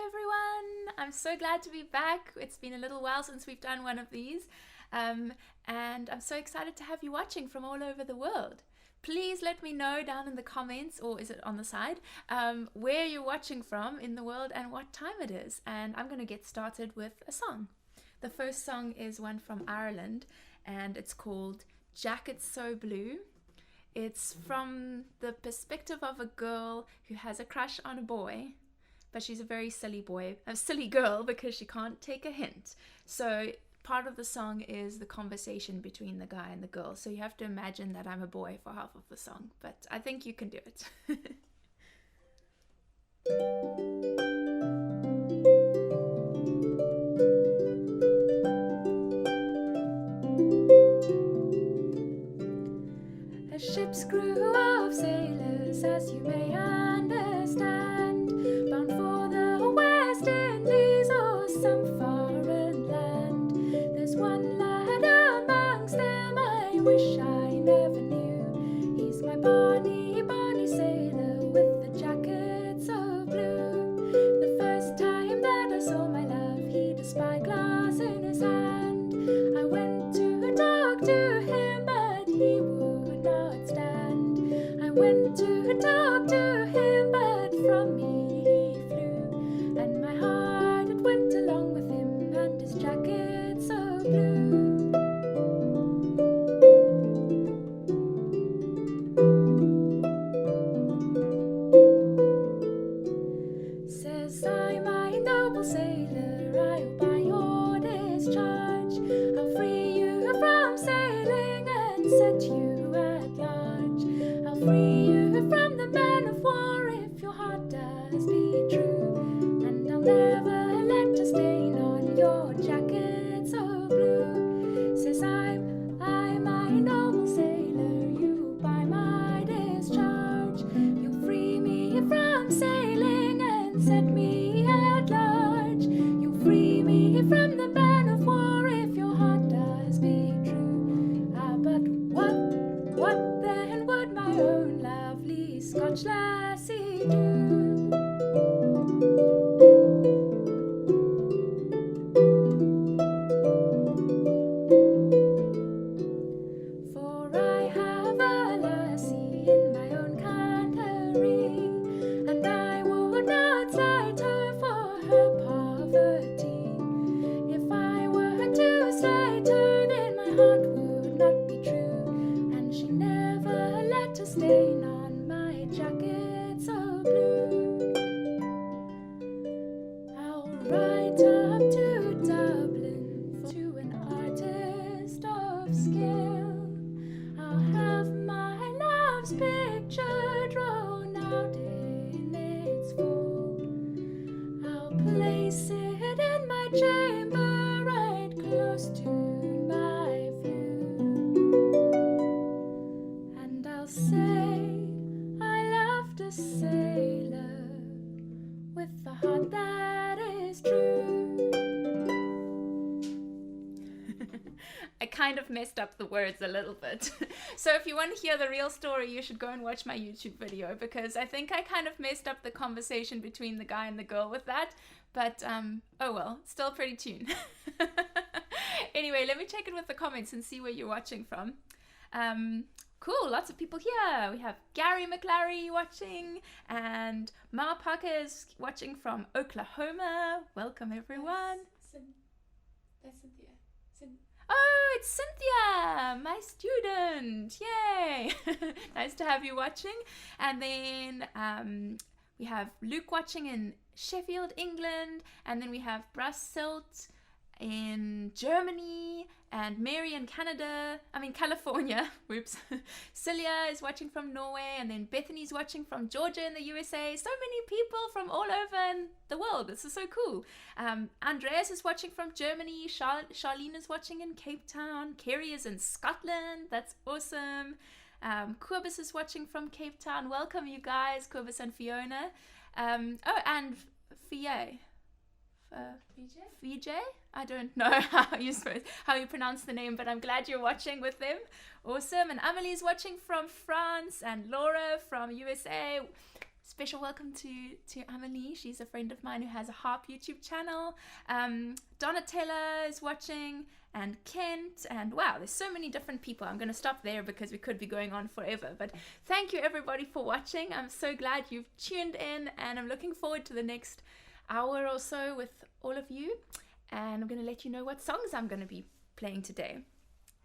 everyone. I'm so glad to be back. It's been a little while since we've done one of these, and I'm so excited to have you watching from all over the world. Please let me know down in the comments, or is it on the side, where you're watching from in the world and what time it is. And I'm going to get started with a song. The first song is one from Ireland, and it's called Jacket So Blue. It's from the perspective of a girl who has a crush on a boy, but she's a very silly girl because she can't take a hint. So part of the song is the conversation between the guy and the girl. So you have to imagine that I'm a boy for half of the song, but I think you can do it. A ship's crew of sailors, as you may understand, bound for the West Indies or some foreign land. There's one lad amongst them I wish I never knew. He's my bonny, bonny sailor with the jacket so blue. The first time that I saw my love, he'd a spyglass in his hand. I went to talk to him, but he would not stand. I went to talk to him, but from me he flew, and my heart it went along with him and his jacket so blue. Says I, my noble sailor, I'll by your discharge, I'll free you from sailing and set you at large. I'll free you from the man of war if your heart does be true, and I'll never let a stain on your jacket so blue. Says I, my noble sailor, you by my discharge, you'll free me from sailing and set me at large. You'll free me from the man of war if your heart does be true. Ah, but what then would my own lovely Scotch lassie do? For I have a lassie in my own country, and I would not slight her for her poverty. If I were to slight her, then my heart would not be true, and she never let a stain on my jacket so blue. I'll ride up to Dublin to an artist of skill. I'll have my love's picture drawn out in its full. I'll place it in my chamber right close to my view, and I'll say I loved a sailor with a heart that is true. I kind of messed up the words a little bit. So if you want to hear the real story, you should go and watch my YouTube video, because I think I kind of messed up the conversation between the guy and the girl with that. But oh well, still a pretty tune. Anyway, let me check it with the comments and see where you're watching from. Cool, lots of people here. We have Gary McLary watching, and Ma Parker is watching from Oklahoma. Welcome everyone. That's Cynthia. Oh, it's Cynthia, my student. Yay! Nice to have you watching. And then we have Luke watching in Sheffield, England. And then we have Brussels in Germany, and Mary in California. Whoops. Celia is watching from Norway, and then Bethany's watching from Georgia in the USA. So many people from all over in the world. This is so cool. Andreas is watching from Germany. Charlene is watching in Cape Town. Kerry is in Scotland. That's awesome. Corbus is watching from Cape Town. Welcome, you guys, Corbus and Fiona. And Fie. VJ? I don't know how you pronounce the name, but I'm glad you're watching with them. Awesome. And Amelie's watching from France, and Laura from USA. special welcome to Amelie. She's a friend of mine who has a Harp YouTube channel. Donatella is watching, and Kent, and wow, there's so many different people. I'm going to stop there because we could be going on forever. But thank you everybody for watching. I'm so glad you've tuned in, and I'm looking forward to the next hour or so with all of you. And I'm going to let you know what songs I'm going to be playing today.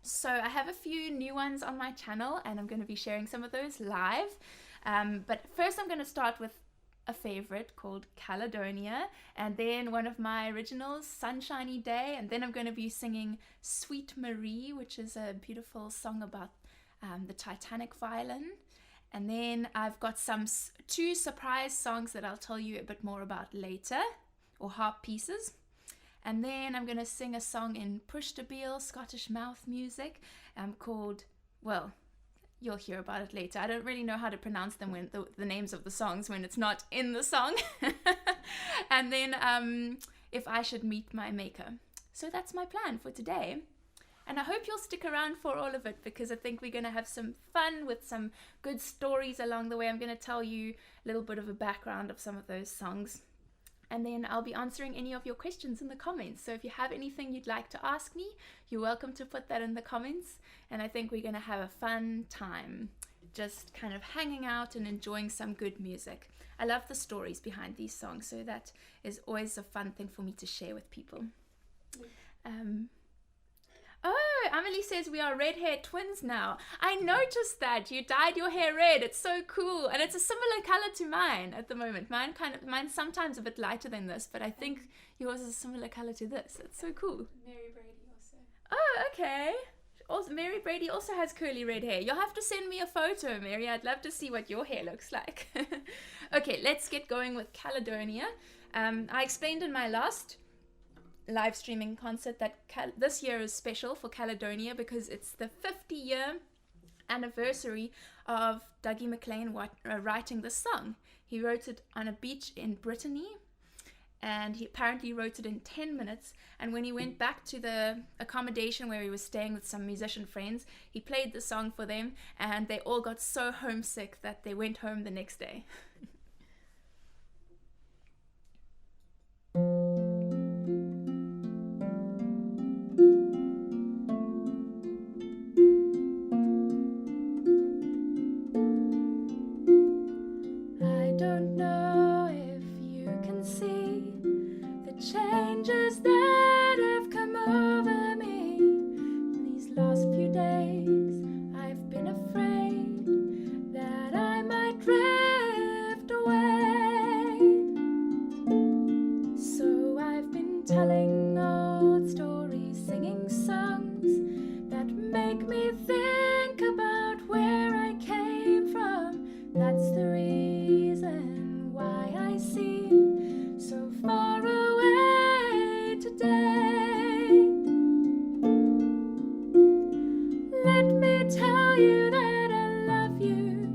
So I have a few new ones on my channel, and I'm going to be sharing some of those live. But first I'm going to start with a favorite called Caledonia, and then one of my originals, Sunshiny Day, and then I'm going to be singing Sweet Marie, which is a beautiful song about the Titanic violin. And then I've got two surprise songs that I'll tell you a bit more about later, or harp pieces. And then I'm going to sing a song in push-to-beel Scottish mouth music called, well, you'll hear about it later. I don't really know how to pronounce them, when the names of the songs, when it's not in the song. And then If I Should Meet My Maker. So that's my plan for today. And I hope you'll stick around for all of it, because I think we're going to have some fun with some good stories along the way. I'm going to tell you a little bit of a background of some of those songs. And then I'll be answering any of your questions in the comments. So if you have anything you'd like to ask me, you're welcome to put that in the comments. And I think we're going to have a fun time, just kind of hanging out and enjoying some good music. I love the stories behind these songs, so that is always a fun thing for me to share with people. Oh, Amelie says we are red-haired twins now. I noticed that you dyed your hair red. It's so cool, and it's a similar color to mine at the moment. Mine's sometimes a bit lighter than this, but I think yours is a similar color to this. It's so cool. Mary Brady also. Oh, okay. Also, Mary Brady also has curly red hair. You'll have to send me a photo, Mary. I'd love to see what your hair looks like. Okay, let's get going with Caledonia. I explained in my last live streaming concert that this year is special for Caledonia because it's the 50-year anniversary of Dougie MacLean writing this song. He wrote it on a beach in Brittany, and he apparently wrote it in 10 minutes. And when he went back to the accommodation where he was staying with some musician friends, he played the song for them, and they all got so homesick that they went home the next day. Changes that have come over me these last few days. I've been afraid that I might drift away. So I've been telling old stories, singing songs that make me think about where I came from. That's the reason why I seem so far away today. Let me tell you that I love you,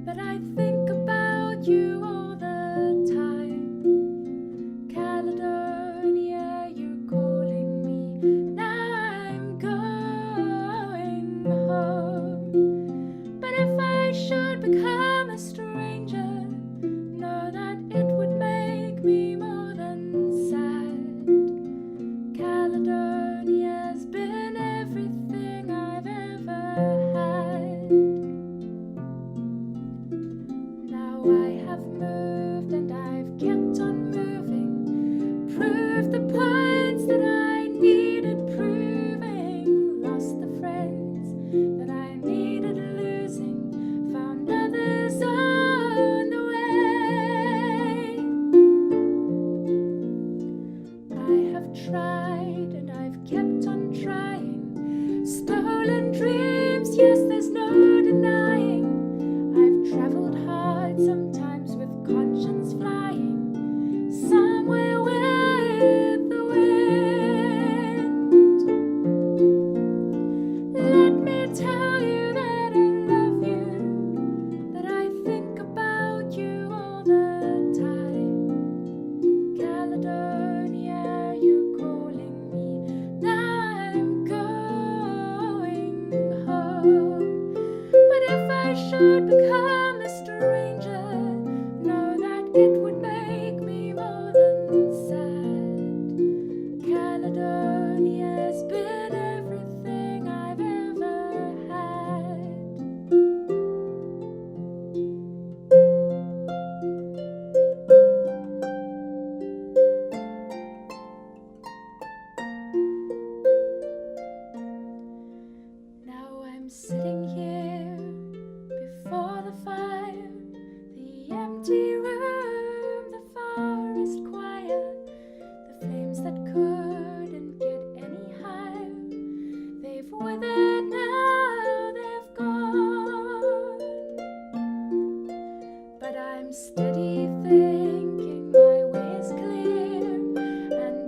that I think about you all the time. Caledonia, you're calling me, now I'm going home. But if I should become a stranger, know that it would make me more than sad. Caledonia's been everything I've ever had. Now I have moved and I've kept on moving, proved the points that I needed proving, lost the friends that I needed losing, found others on the way. I have tried and I've kept on trying, stolen dreams, yes, there's no denying. I've traveled hard, sometimes with conscience flying, somewhere with the wind. Let me tell you that I love you, that I think about you all the time. Caledonia, you're calling me, now I'm going home. But if I should become a stranger, I'm steady thinking my way is clear, and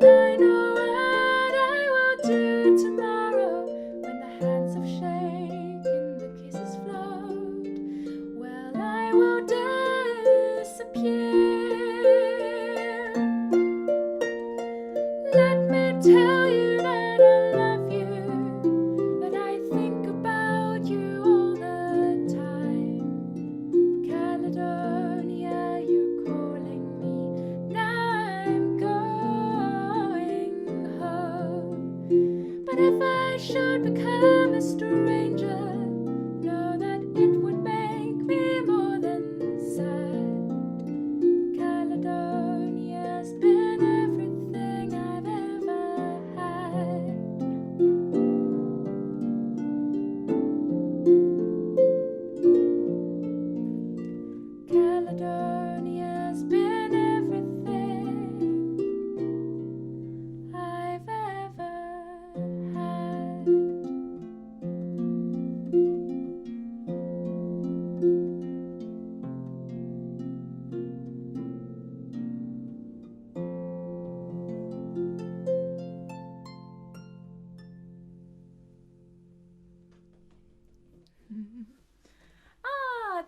I know what I will do tomorrow when the hands have shaken, the kisses flowed. Well, I will disappear. Let me tell you that I love you, that I think about you all the time. Caledonia, you're calling me, now I'm going home. But if I should become a stranger, know that it would make me more than sad. Caledonia's been everything I've ever had. Caledonia's been everything I've ever had.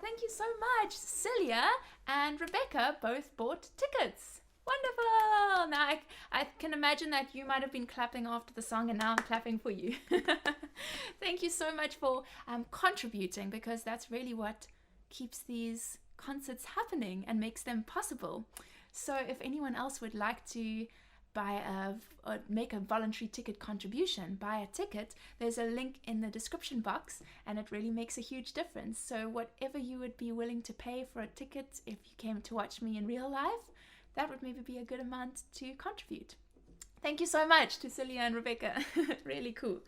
Thank you so much. Cecilia and Rebecca both bought tickets. Wonderful! Now I can imagine that you might have been clapping after the song, and now I'm clapping for you. Thank you so much for contributing, because that's really what keeps these concerts happening and makes them possible. So if anyone else would like to or make a voluntary ticket contribution, buy a ticket, there's a link in the description box, and it really makes a huge difference. So whatever you would be willing to pay for a ticket if you came to watch me in real life, that would maybe be a good amount to contribute. Thank you so much to Celia and Rebecca. Really cool.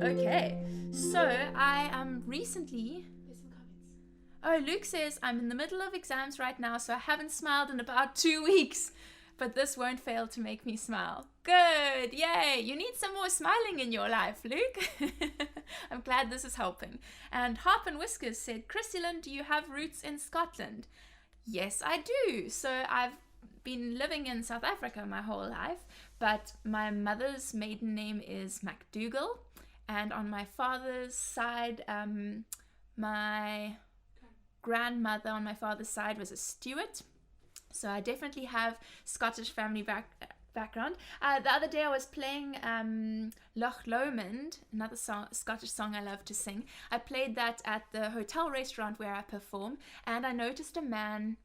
Okay, so I recently... There's some comments. Oh, Luke says, I'm in the middle of exams right now, so I haven't smiled in about 2 weeks. But this won't fail to make me smile. Good, yay! You need some more smiling in your life, Luke. I'm glad this is helping. And Harp and Whiskers said, Christy-Lyn, do you have roots in Scotland? Yes, I do. So I've been living in South Africa my whole life, but my mother's maiden name is MacDougall, and on my father's side, my grandmother on my father's side was a Stewart. So I definitely have Scottish family background. The other day I was playing Loch Lomond, another Scottish song I love to sing. I played that at the hotel restaurant where I perform, and I noticed a man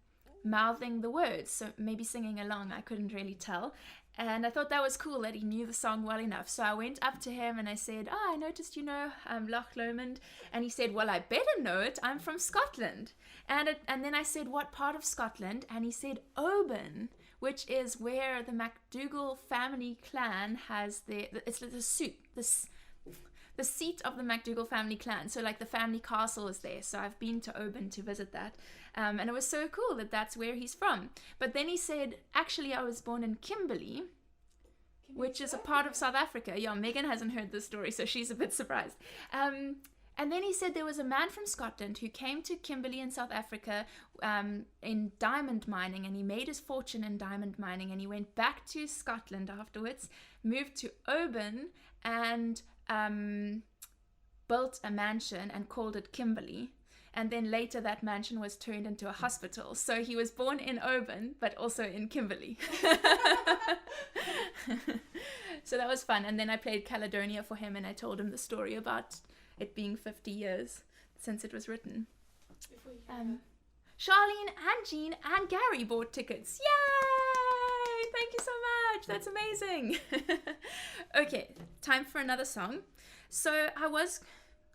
mouthing the words, so maybe singing along, I couldn't really tell. And I thought that was cool that he knew the song well enough. So I went up to him and I said, I noticed you know Loch Lomond. And he said, well, I better know it. I'm from Scotland. And then I said, what part of Scotland? And he said, Oban, which is where the MacDougall family clan has the seat of the MacDougall family clan. So like the family castle is there. So I've been to Oban to visit that. And it was so cool that that's where he's from. But then he said, actually, I was born in Kimberley, which is a part of South Africa. Yeah, Megan hasn't heard this story, so she's a bit surprised. And then he said there was a man from Scotland who came to Kimberley in South Africa in diamond mining, and he made his fortune in diamond mining, and he went back to Scotland afterwards, moved to Oban, and built a mansion and called it Kimberley. And then later that mansion was turned into a hospital. So he was born in Oban, but also in Kimberley. So that was fun. And then I played Caledonia for him, and I told him the story about it being 50 years since it was written. Charlene and Jean and Gary bought tickets. Yay! Thank you so much. That's amazing. Okay, time for another song. So I was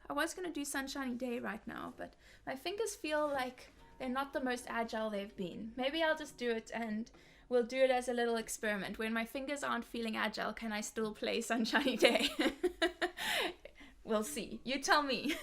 going to do Sunshiny Day right now, but my fingers feel like they're not the most agile they've been. Maybe I'll just do it, and we'll do it as a little experiment. When my fingers aren't feeling agile, can I still play Sunshiny Day? We'll see. You tell me.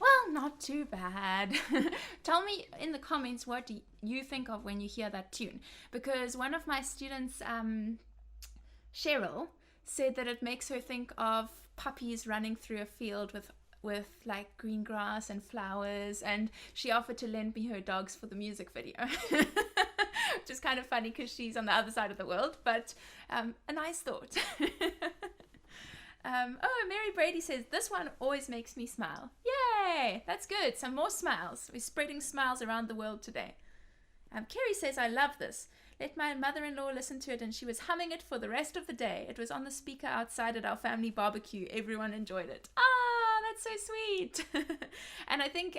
Well, not too bad. Tell me in the comments what do you think of when you hear that tune, because one of my students, Cheryl, said that it makes her think of puppies running through a field with like green grass and flowers, and she offered to lend me her dogs for the music video. Which is kind of funny because she's on the other side of the world, but a nice thought. Oh, Mary Brady says, this one always makes me smile. Yay! That's good. Some more smiles. We're spreading smiles around the world today. Kerry says, I love this. Let my mother-in-law listen to it, and she was humming it for the rest of the day. It was on the speaker outside at our family barbecue. Everyone enjoyed it. Ah, that's so sweet. And I think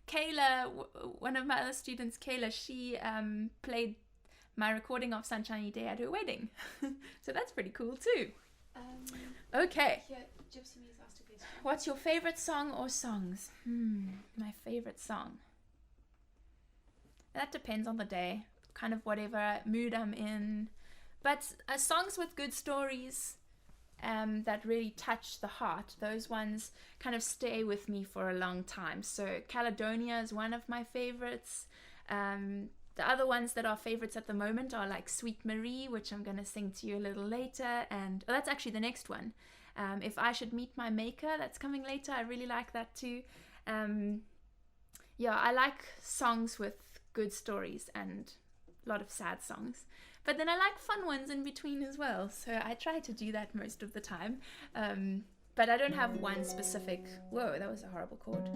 Kayla, one of my other students, Kayla, she played my recording of Sunshiny Day at her wedding. So that's pretty cool too. Okay. Here, Gypsy Me's asked a question. What's your favorite song or songs? My favorite song. That depends on the day, kind of whatever mood I'm in. But songs with good stories that really touch the heart, those ones kind of stay with me for a long time. So Caledonia is one of my favorites. The other ones that are favorites at the moment are like Sweet Marie, which I'm going to sing to you a little later. And that's actually the next one. If I Should Meet My Maker, that's coming later. I really like that too. Yeah, I like songs with good stories and a lot of sad songs. But then I like fun ones in between as well. So I try to do that most of the time. But I don't have one specific... Whoa, that was a horrible chord.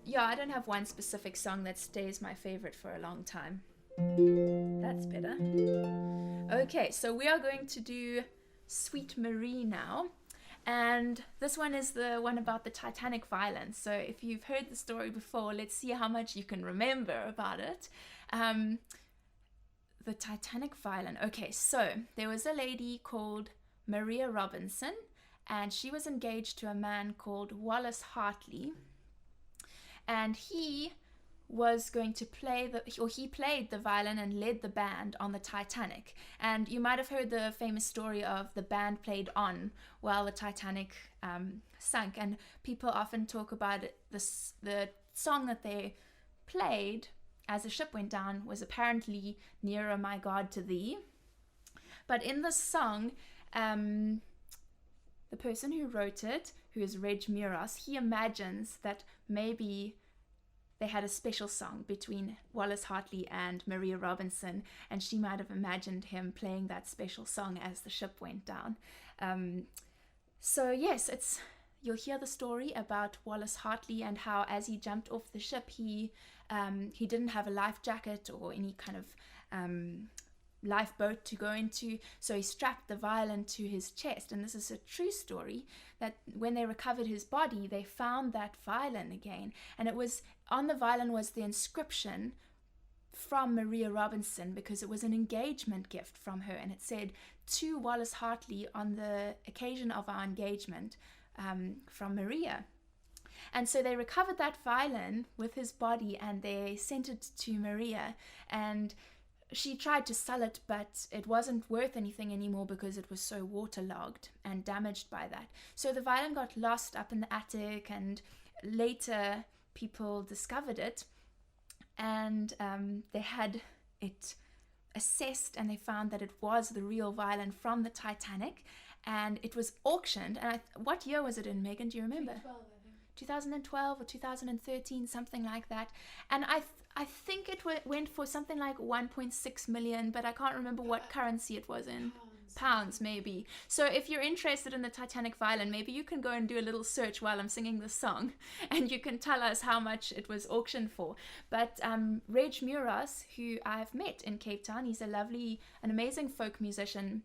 Yeah, I don't have one specific song that stays my favorite for a long time. That's better. Okay, so we are going to do Sweet Marie now. And this one is the one about the Titanic violin. So if you've heard the story before, let's see how much you can remember about it. The Titanic violin. Okay, so there was a lady called Maria Robinson, and she was engaged to a man called Wallace Hartley. And he was going to he played the violin and led the band on the Titanic. And you might have heard the famous story of the band played on while the Titanic sunk. And people often talk about it, the song that they played as the ship went down was apparently Nearer My God to Thee. But in the song, the person who wrote it, who is Reg Muras, he imagines that maybe they had a special song between Wallace Hartley and Maria Robinson, and she might have imagined him playing that special song as the ship went down. So yes, you'll hear the story about Wallace Hartley and how as he jumped off the ship, he didn't have a life jacket or any kind of lifeboat to go into, so he strapped the violin to his chest. And this is a true story, that when they recovered his body, they found that violin again, and it was on the violin was the inscription from Maria Robinson, because it was an engagement gift from her, and it said, to Wallace Hartley on the occasion of our engagement, from Maria. And so they recovered that violin with his body, and they sent it to Maria, and she tried to sell it, but it wasn't worth anything anymore because it was so waterlogged and damaged by that. So the violin got lost up in the attic, and later people discovered it, and they had it assessed, and they found that it was the real violin from the Titanic, and it was auctioned. And what year was it in, Megan? Do you remember? 2012, I think. 2012 or 2013, something like that. And I think it went for something like 1.6 million, but I can't remember what currency it was in. Pounds, maybe. So if you're interested in the Titanic violin, maybe you can go and do a little search while I'm singing this song, and you can tell us how much it was auctioned for. But Reg Muras, who I've met in Cape Town, he's an amazing folk musician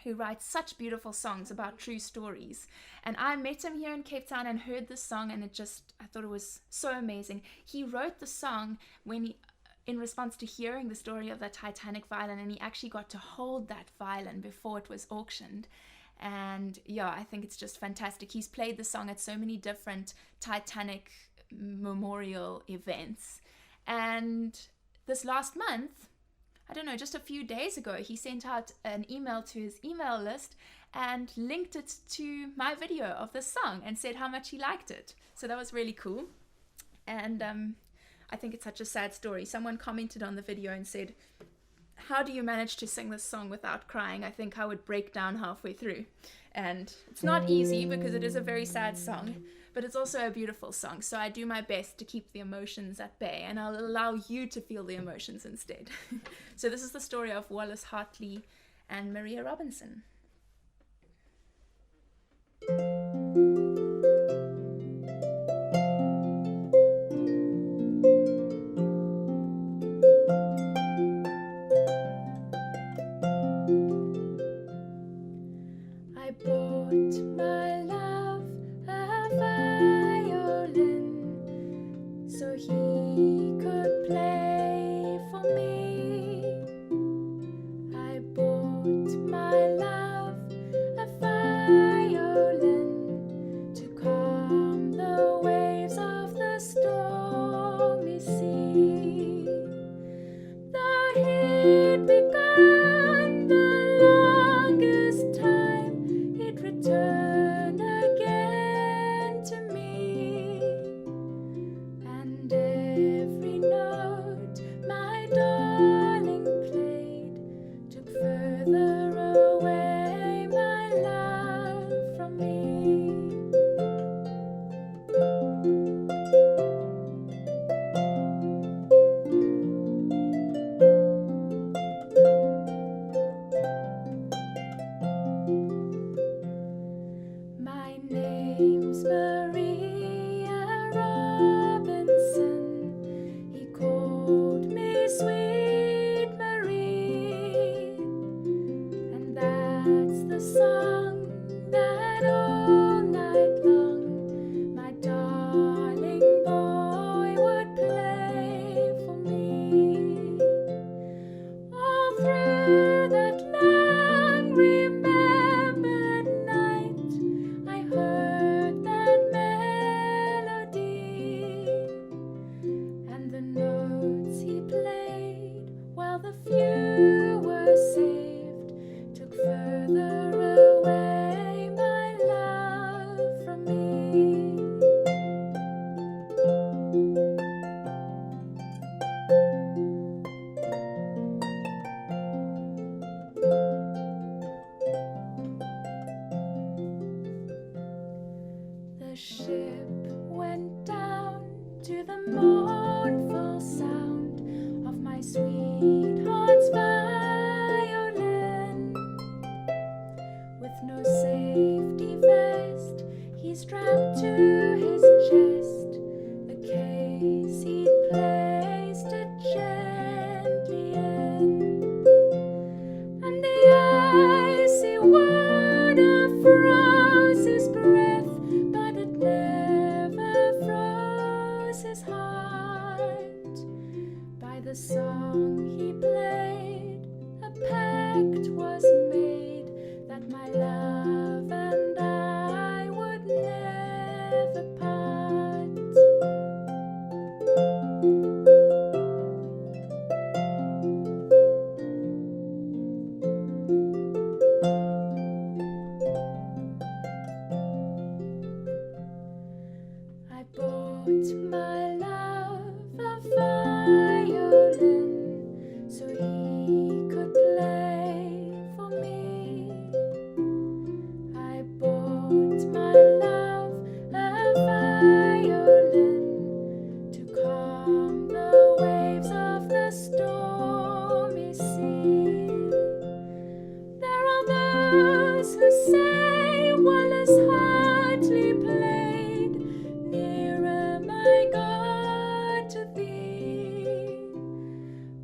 who writes such beautiful songs about true stories. And I met him here in Cape Town and heard this song, and I thought it was so amazing. He wrote the song in response to hearing the story of the Titanic violin, and he actually got to hold that violin before it was auctioned. And yeah, I think it's just fantastic. He's played the song at so many different Titanic memorial events. And this last month, I don't know, just a few days ago, he sent out an email to his email list and linked it to my video of this song and said how much he liked it. So that was really cool. And I think it's such a sad story. Someone commented on the video and said, how do you manage to sing this song without crying? I think I would break down halfway through. And it's not easy because it is a very sad song, but it's also a beautiful song. So I do my best to keep the emotions at bay, and I'll allow you to feel the emotions instead. So this is the story of Wallace Hartley and Maria Robinson. I bought my love a violin so he could play for me. I bought my love a violin to calm the waves of the stormy sea. Though he'd begun the longest time, it returned again to me, and every note my darling played took further away my love from me. My name's Maria Robinson. He called me Sweet Marie, and that's the song that all night long my darling boy would play for me. All through that long remembered night, I heard that melody, and the notes he played, while the few were saved, took further away my love from me. The ship went down to the mournful sound of my sweetheart's violin. With no safety vest, he strapped to his chest the case he'd placed it gently in. the song he played, a pact was made that my love and I would never part. I bought my love a violin so he could play for me. I bought my love a violin to calm the waves of the stormy sea. There are those who say Wallace Hartley played nearer, my God, to thee.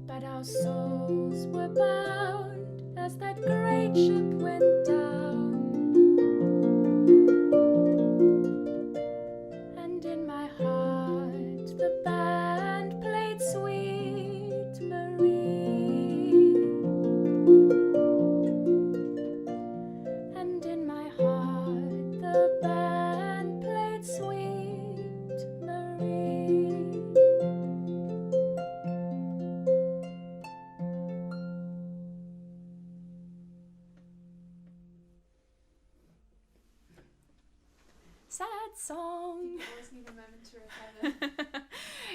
But our souls were bound as that great ship went down. And in my heart the band played Sweet Marie. And in my heart the band played Sweet Marie. Sad song. You always need a moment to recover.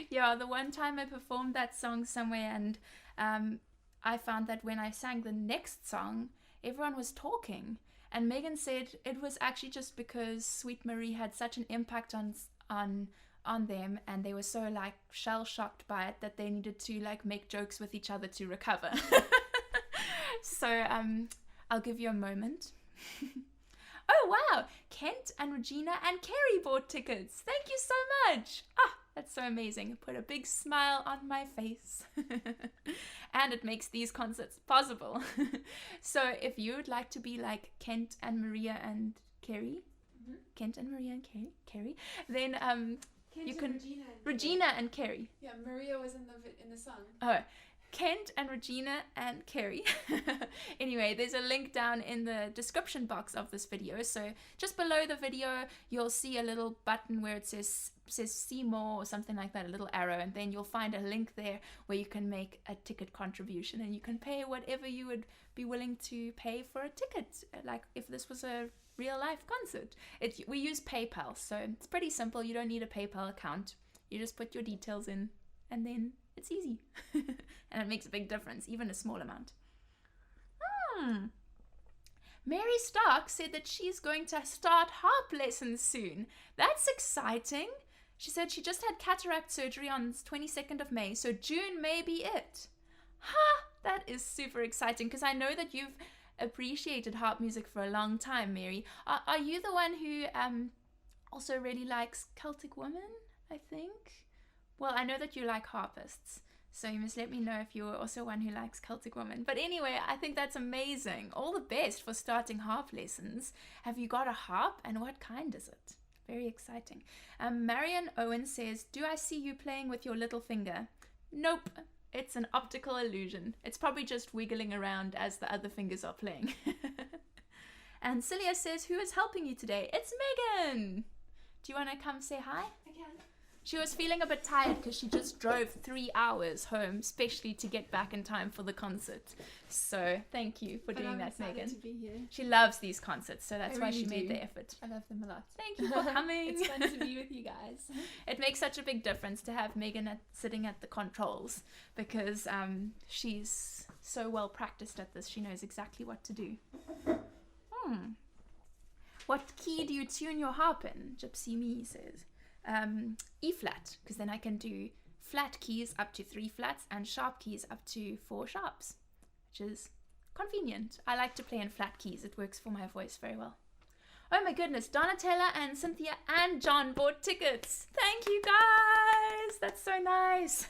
Yeah, the one time I performed that song somewhere, and I found that when I sang the next song, everyone was talking. And Megan said it was actually just because Sweet Marie had such an impact on them, and they were so like shell shocked by it that they needed to like make jokes with each other to recover. So I'll give you a moment. Oh wow, Kent and Regina and Kerry bought tickets. Thank you so much. Ah, that's so amazing. Put a big smile on my face. And it makes these concerts possible. So if you would like to be like Kent and Maria and Kerry, Kent and Maria and Kerry, then Kent you and can Regina Regina and and Kerry. Yeah, Maria was in the song. Oh, Kent and Regina and Kerry. Anyway, there's a link down in the description box of this video. So just below the video, you'll see a little button where it says see more or something like that, a little arrow, and then you'll find a link there where you can make a ticket contribution, and you can pay whatever you would be willing to pay for a ticket. Like if this was a real life concert. We use PayPal, so it's pretty simple. You don't need a PayPal account. You just put your details in, and then it's easy. And it makes a big difference, even a small amount. Mary Stark said that she's going to start harp lessons soon. That's exciting. She said she just had cataract surgery on the 22nd of May, so June may be it. Ha! That is super exciting, because I know that you've appreciated harp music for a long time, Mary. Are you the one who also really likes Celtic Women, I think? Well, I know that you like harpists, so you must let me know if you're also one who likes Celtic Women. But anyway, I think that's amazing. All the best for starting harp lessons. Have you got a harp, and what kind is it? Very exciting. Marion Owen says, do I see you playing with your little finger? Nope, it's an optical illusion. It's probably just wiggling around as the other fingers are playing. And Celia says, who is helping you today? It's Megan. Do you want to come say hi? I can. She was feeling a bit tired because she just drove 3 hours home, especially to get back in time for the concert. So thank you for doing that, Megan. To be here. She loves these concerts, so that's I why really she made do. the effort. I love them a lot. Thank you for coming. It's fun to be with you guys. It makes such a big difference to have Megan sitting at the controls, because she's so well practiced at this. She knows exactly what to do. What key do you tune your harp in? Gypsy Me says. E flat, because then I can do flat keys up to 3 flats and sharp keys up to 4 sharps, which is convenient. I like to play in flat keys. It works for my voice very well. Oh my goodness, Donatella and Cynthia and John bought tickets. Thank you guys. That's so nice.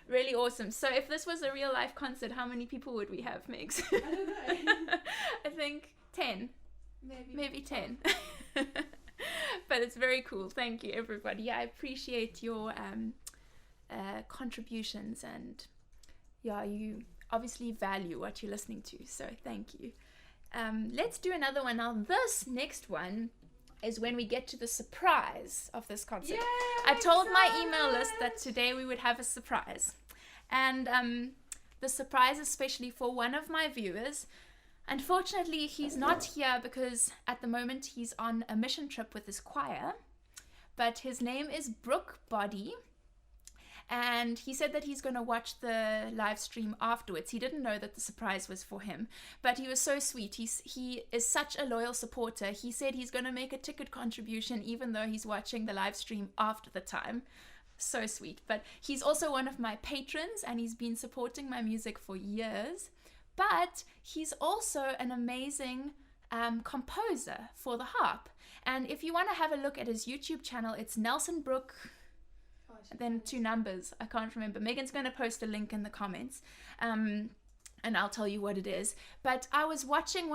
Really awesome. So if this was a real life concert, how many people would we have, Megs? I don't know. I think 10. Maybe 10. But it's very cool. Thank you, everybody. I appreciate your contributions, and yeah, you obviously value what you're listening to, so thank you. Let's do another one. Now this next one is when we get to the surprise of this concert. Yay, I I'm told my excited. email list that today we would have a surprise, and the surprise is especially for one of my viewers. Unfortunately, he's not here because at the moment he's on a mission trip with his choir, but his name is Brooke Body, and he said that he's going to watch the live stream afterwards. He didn't know that the surprise was for him, but he was so sweet. He is such a loyal supporter. He said he's going to make a ticket contribution even though he's watching the live stream after the time. So sweet. But he's also one of my patrons, and he's been supporting my music for years. But he's also an amazing composer for the harp. And if you want to have a look at his YouTube channel, it's Nelson Brook, then 2 numbers. I can't remember. Megan's going to post a link in the comments. And I'll tell you what it is. But I was watching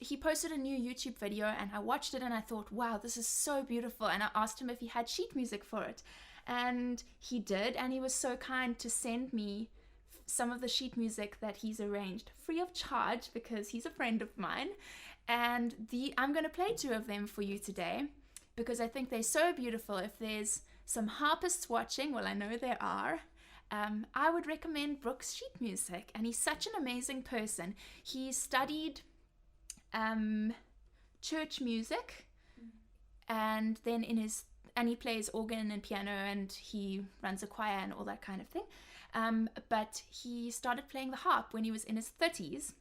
he posted a new YouTube video, and I watched it and I thought, wow, this is so beautiful. And I asked him if he had sheet music for it. And he did, and he was so kind to send me some of the sheet music that he's arranged free of charge because he's a friend of mine. And I'm going to play 2 of them for you today because I think they're so beautiful. If there's some harpists watching, well, I know there are, I would recommend Brooke's sheet music. And he's such an amazing person. He studied church music, and then and he plays organ and piano, and he runs a choir and all that kind of thing. But he started playing the harp when he was in his 30s.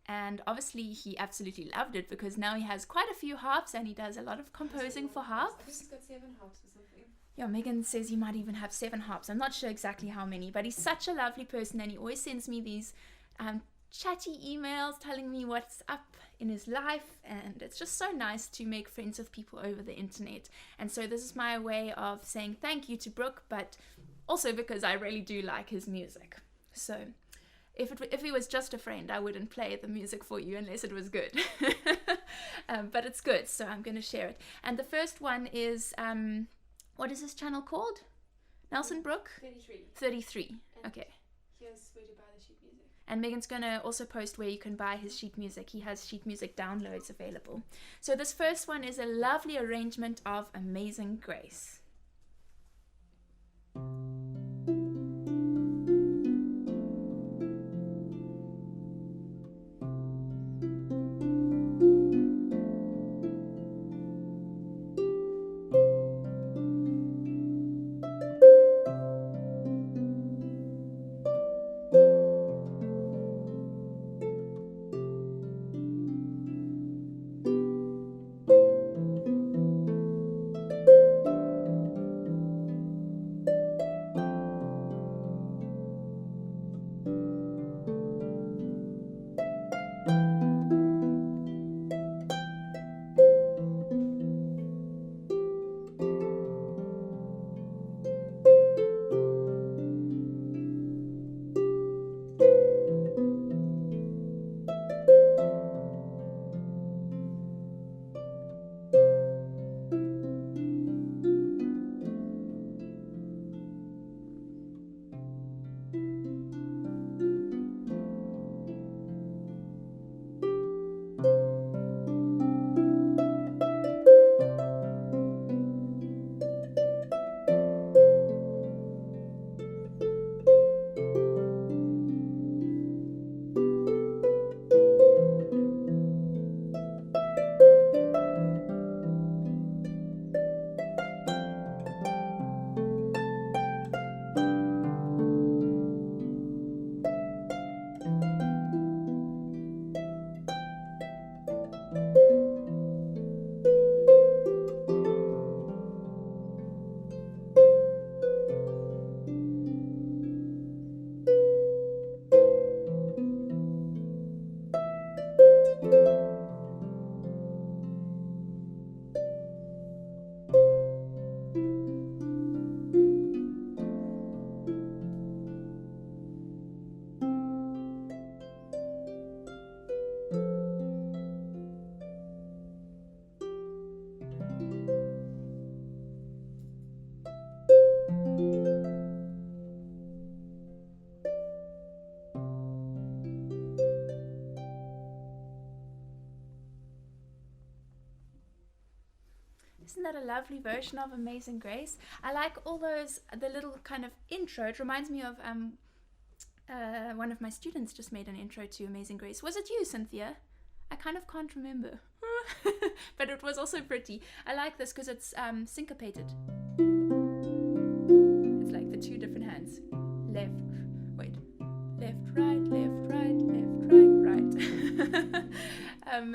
And obviously he absolutely loved it because now he has quite a few harps and he does a lot of composing for I think harps. he's got 7 harps or something. Yeah, Megan says he might even have 7 harps. I'm not sure exactly how many, but he's such a lovely person, and he always sends me these chatty emails telling me what's up in his life, and it's just so nice to make friends with people over the internet. And so this is my way of saying thank you to Brooke, but also because I really do like his music. So if he was just a friend, I wouldn't play the music for you unless it was good. But it's good, so I'm going to share it. And the first one is, what is his channel called? Nelson Brook? 33. Okay. Here's where to buy the sheet music. And Megan's going to also post where you can buy his sheet music. He has sheet music downloads available. So this first one is a lovely arrangement of Amazing Grace. Isn't that a lovely version of Amazing Grace? I like all those, the little kind of intro. It reminds me of one of my students just made an intro to Amazing Grace. Was it you, Cynthia? I kind of can't remember. But it was also pretty. I like this because it's syncopated. It's like the two different hands. Left, right, right.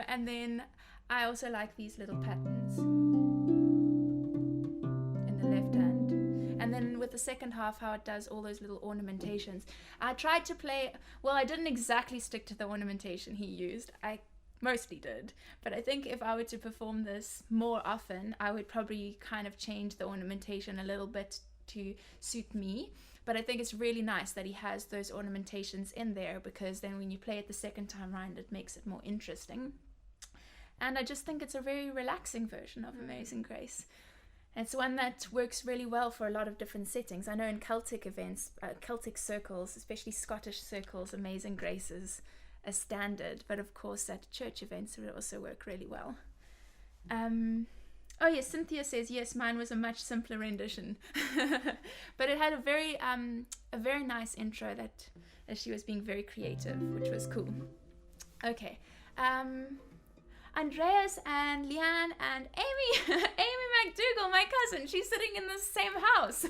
And then I also like these little patterns in the left hand. And then with the second half, how it does all those little ornamentations. I tried to play, well, I didn't exactly stick to the ornamentation he used. I mostly did. But I think if I were to perform this more often, I would probably kind of change the ornamentation a little bit to suit me. But I think it's really nice that he has those ornamentations in there, because then when you play it the second time around, it makes it more interesting. And I just think it's a very relaxing version of Amazing Grace. It's one that works really well for a lot of different settings. I know in Celtic events, Celtic circles, especially Scottish circles, Amazing Grace is a standard. But of course at church events it would also work really well. Oh yes, Cynthia says, yes, mine was a much simpler rendition. But it had a very nice intro that she was being very creative, which was cool. Okay. Andreas and Leanne and Amy, Amy McDougall, my cousin, she's sitting in the same house.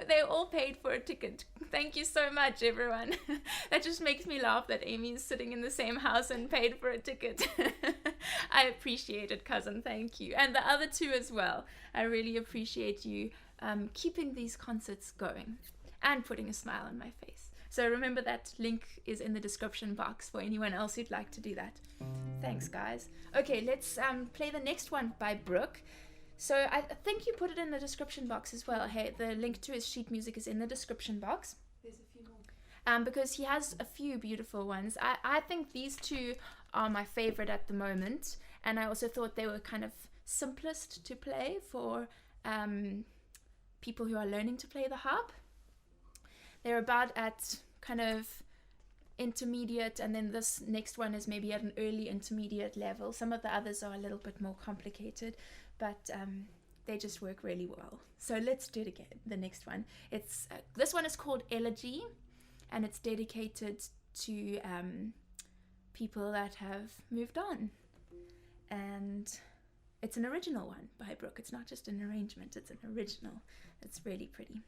They all paid for a ticket. Thank you so much, everyone. That just makes me laugh that Amy is sitting in the same house and paid for a ticket. I appreciate it, cousin. Thank you. And the other two as well. I really appreciate you keeping these concerts going and putting a smile on my face. So remember that link is in the description box for anyone else who'd like to do that. Thanks, guys. Okay, let's play the next one by Brooke. So I think you put it in the description box as well. Hey, the link to his sheet music is in the description box. There's a few more. Because he has a few beautiful ones. I think these two are my favorite at the moment. And I also thought they were kind of simplest to play for people who are learning to play the harp. They're about at kind of intermediate, and then this next one is maybe at an early intermediate level. Some of the others are a little bit more complicated, but they just work really well. So let's do it again. The next one. It's this one is called Elegy, and it's dedicated to people that have moved on. And it's an original one by Brooke. It's not just an arrangement, it's an original. It's really pretty.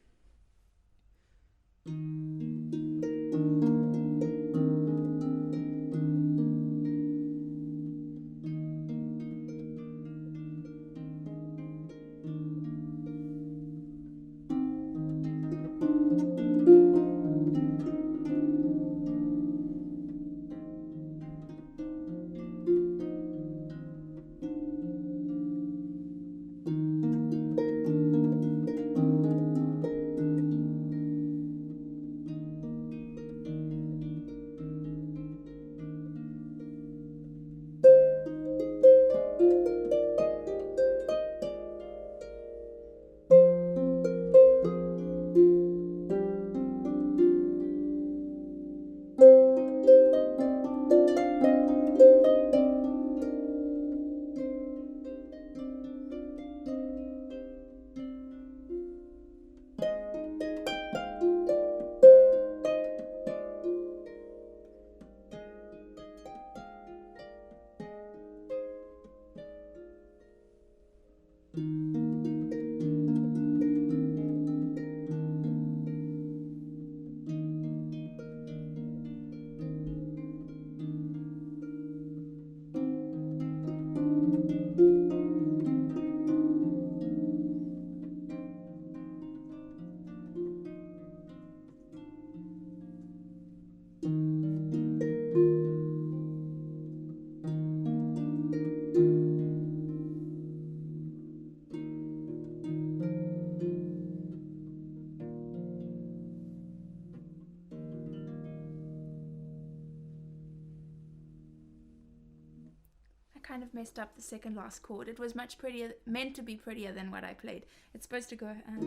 Kind of messed up the second last chord. It was much prettier, meant to be prettier than what I played. It's supposed to go oh,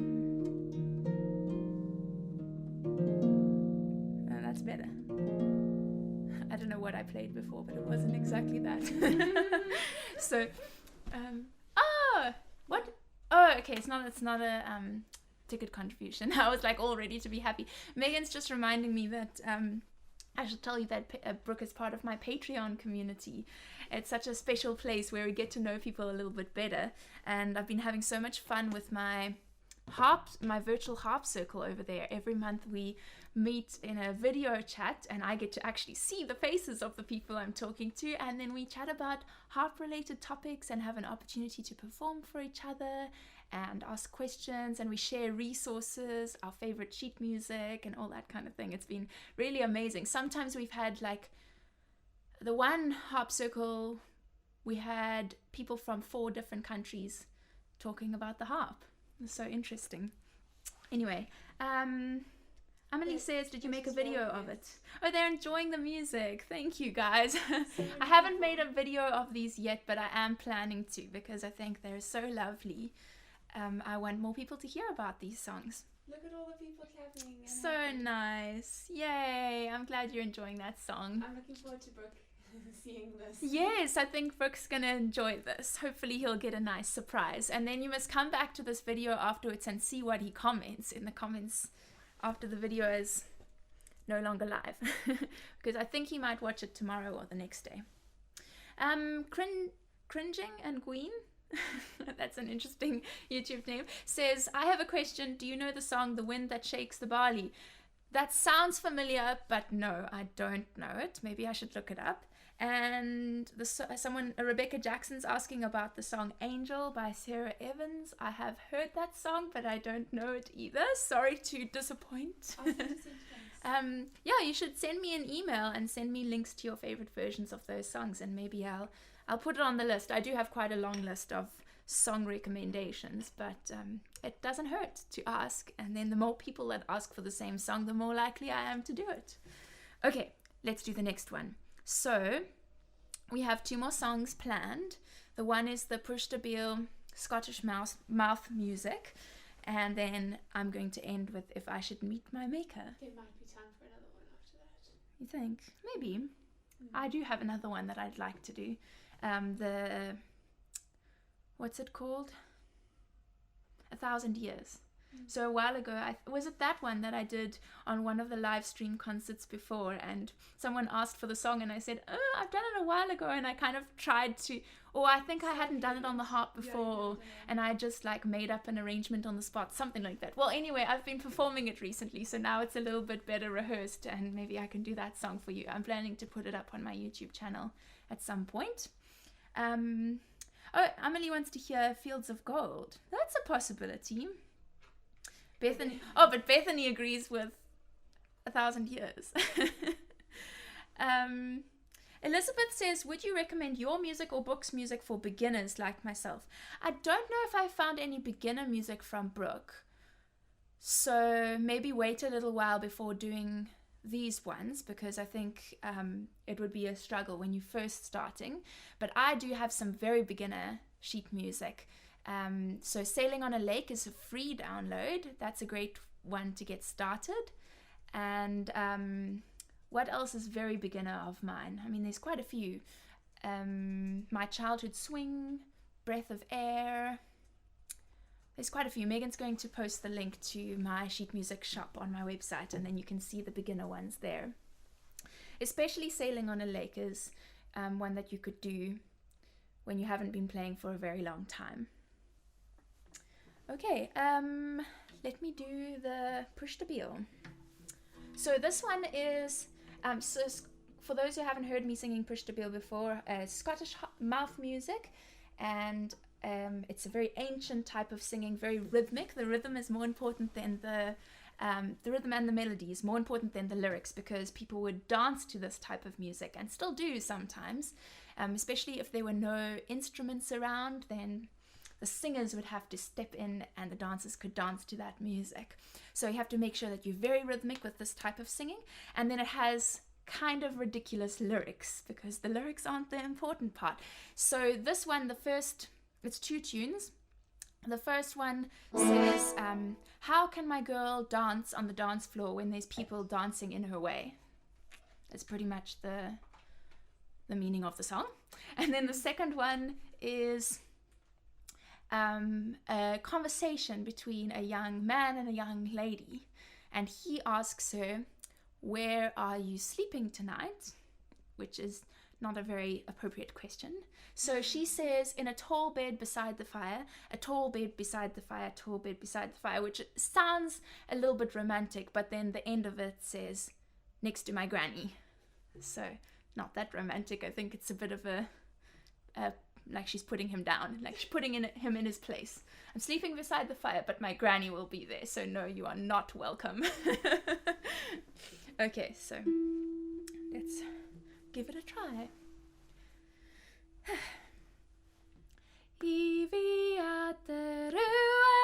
that's better. I don't know what I played before, but it wasn't exactly that. So okay, it's not a ticket contribution. I was like all ready to be happy. Megan's just reminding me that I should tell you that Brooke is part of my Patreon community. It's such a special place where we get to know people a little bit better, and I've been having so much fun with my virtual harp circle over there. Every month we meet in a video chat, and I get to actually see the faces of the people I'm talking to, and then we chat about harp related topics and have an opportunity to perform for each other and ask questions, and we share resources, our favorite sheet music and all that kind of thing. It's been really amazing. Sometimes we've had, like, the one harp circle, we had people from 4 different countries talking about the harp. It's so interesting. Anyway, Amelie says, did you make a video of it? Oh, they're enjoying the music. Thank you, guys. I haven't made a video of these yet, but I am planning to, because I think they're so lovely. I want more people to hear about these songs. Look at all the people clapping. And So nice. Yay. I'm glad you're enjoying that song. I'm looking forward to Brooke seeing this. Yes, I think Brooke's gonna enjoy this. Hopefully he'll get a nice surprise. And then you must come back to this video afterwards and see what he comments in the comments after the video is no longer live. Because I think he might watch it tomorrow or the next day. Cringing and Gween, that's an interesting YouTube name, says, I have a question. Do you know the song The Wind That Shakes the Barley? That sounds familiar, but no, I don't know it. Maybe I should look it up. And Rebecca Jackson's asking about the song Angel by Sarah Evans. I have heard that song, but I don't know it either. Sorry to disappoint. Yeah, you should send me an email and send me links to your favorite versions of those songs, and maybe I'll put it on the list. I do have quite a long list of song recommendations, but it doesn't hurt to ask, and then the more people that ask for the same song, the more likely I am to do it. Okay, let's do the next one. So we have 2 more songs planned. The one is the Push to Beale Scottish mouth music, and then I'm going to end with If I Should Meet My Maker. There might be time for another one after that. You think? Maybe. I do have another one that I'd like to do. What's it called? 1,000 Years. So a while ago, was it that one that I did on one of the live stream concerts before, and someone asked for the song and I said, oh, I've done it a while ago, and I kind of tried to, or I think I hadn't done it on the harp before, and I just like made up an arrangement on the spot, something like that. Well, anyway, I've been performing it recently, so now it's a little bit better rehearsed, and maybe I can do that song for you. I'm planning to put it up on my YouTube channel at some point. Oh, Amelie wants to hear Fields of Gold. That's a possibility. But Bethany agrees with 1,000 Years. Elizabeth says, would you recommend your music or Brooke's music for beginners like myself? I don't know if I found any beginner music from Brooke, so maybe wait a little while before doing these ones, because I think it would be a struggle when you're first starting. But I do have some very beginner sheet music. So Sailing on a Lake is a free download. That's a great one to get started. And what else is very beginner of mine? I mean, there's quite a few. My Childhood Swing, Breath of Air. There's quite a few. Megan's going to post the link to my sheet music shop on my website, and then you can see the beginner ones there. Especially Sailing on a Lake is one that you could do when you haven't been playing for a very long time. Okay, let me do the Push to Beale. So this one is, for those who haven't heard me singing Push to Beale before, Scottish mouth music, and it's a very ancient type of singing, very rhythmic. The rhythm is more important than the rhythm and the melody is more important than the lyrics, because people would dance to this type of music, and still do sometimes, especially if there were no instruments around. Then the singers would have to step in and the dancers could dance to that music. So you have to make sure that you're very rhythmic with this type of singing, and then it has kind of ridiculous lyrics, because the lyrics aren't the important part. So this one, it's 2 tunes. The first one says, how can my girl dance on the dance floor when there's people dancing in her way? That's pretty much the meaning of the song. And then the second one is, a conversation between a young man and a young lady, and he asks her, "Where are you sleeping tonight?" Which is not a very appropriate question. So she says, "In a tall bed beside the fire," a tall bed beside the fire, tall bed beside the fire, which sounds a little bit romantic, but then the end of it says, "Next to my granny." So not that romantic. I think it's a bit of a like she's putting him down, like she's putting him in his place. "I'm sleeping beside the fire, but my granny will be there, so no, you are not welcome." Okay, so let's give it a try. Ivi aterua,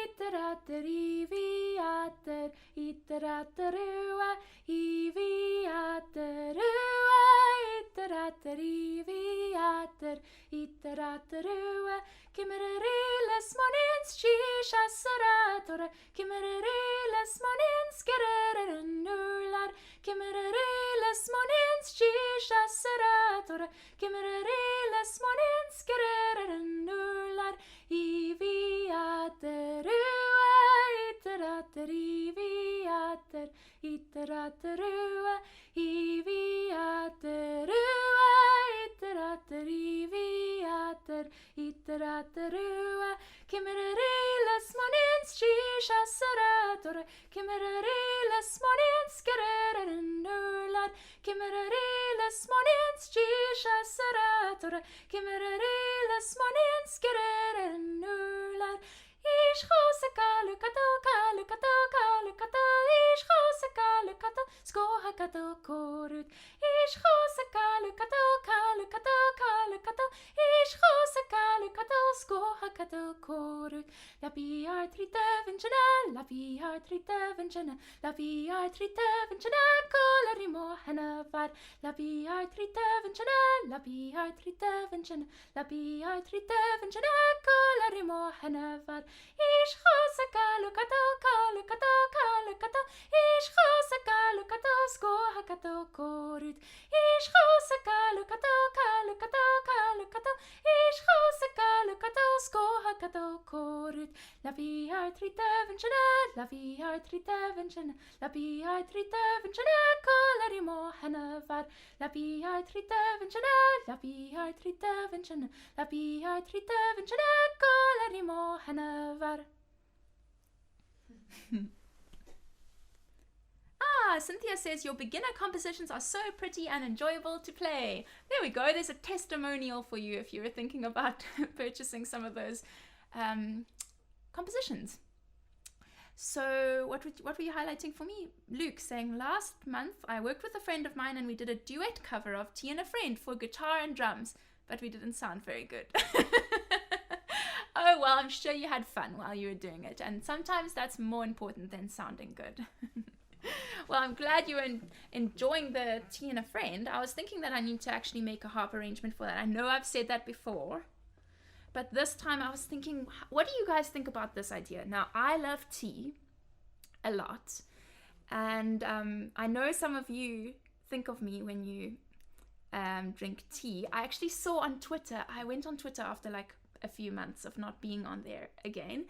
iterater, ivi ater, iteraterua, ivi aterua, iterater, ivi ater, iteraterua, kimmererilles monens shisha saratora, kimmererilles monens gereren nurlar, kimmererilles monens shisha saratora, kimmererilles monens gereren nurlar, ivi aterua, iterater, ivi ater, iteraterua, ivi aterua, iterater, ivi ater, iteraterua, kimmererilles monens shisha saratora, kimmererilles monens gereren nurlar, kimmererilles monens shisha saratora, kimmererilles monens gereren nurlar, ish chose kalu kato, kalu kato, kalu kato, ish chose kalu kato, skoha kato korut, ish chose kalu kato, kalu kato, kalu kato, ish chose kalu kato, skoha kato korut, la vie har tritevenchena, la vie har tritevenchena, la vie har tritevenchena, kolar I mohena var, la vie har tritevenchena, la vie har tritevenchena, la vie har tritevenchena, kolar I mohena var, ish chose kalu kato, kalu kato, kalu kato, ish chose kalu kato, skoha kato korut, ish chose kalu kato, kalu kato, kalu kato, ish chose kalu kato, skoha kato korut, la vie har tritevenchena, la vie har tritevenchena, la vie har tritevenchena, kolar I mohena var, la vie har tritevenchena, la vie har tritevenchena, la vie har tritevenchena, kolar I mohena var. Cynthia says your beginner compositions are so pretty and enjoyable to play. There we go. There's a testimonial for you if you were thinking about purchasing some of those compositions. So what were you highlighting for me? Luke saying, last month I worked with a friend of mine and we did a duet cover of Tea and a Friend for guitar and drums, but we didn't sound very good. Oh, well, I'm sure you had fun while you were doing it, and sometimes that's more important than sounding good. Well, I'm glad you were enjoying the Tea and a Friend. I was thinking that I need to actually make a harp arrangement for that. I know I've said that before, but this time I was thinking, what do you guys think about this idea? Now, I love tea a lot, and I know some of you think of me when you drink tea. I actually saw on Twitter, I went on Twitter after like a few months of not being on there again,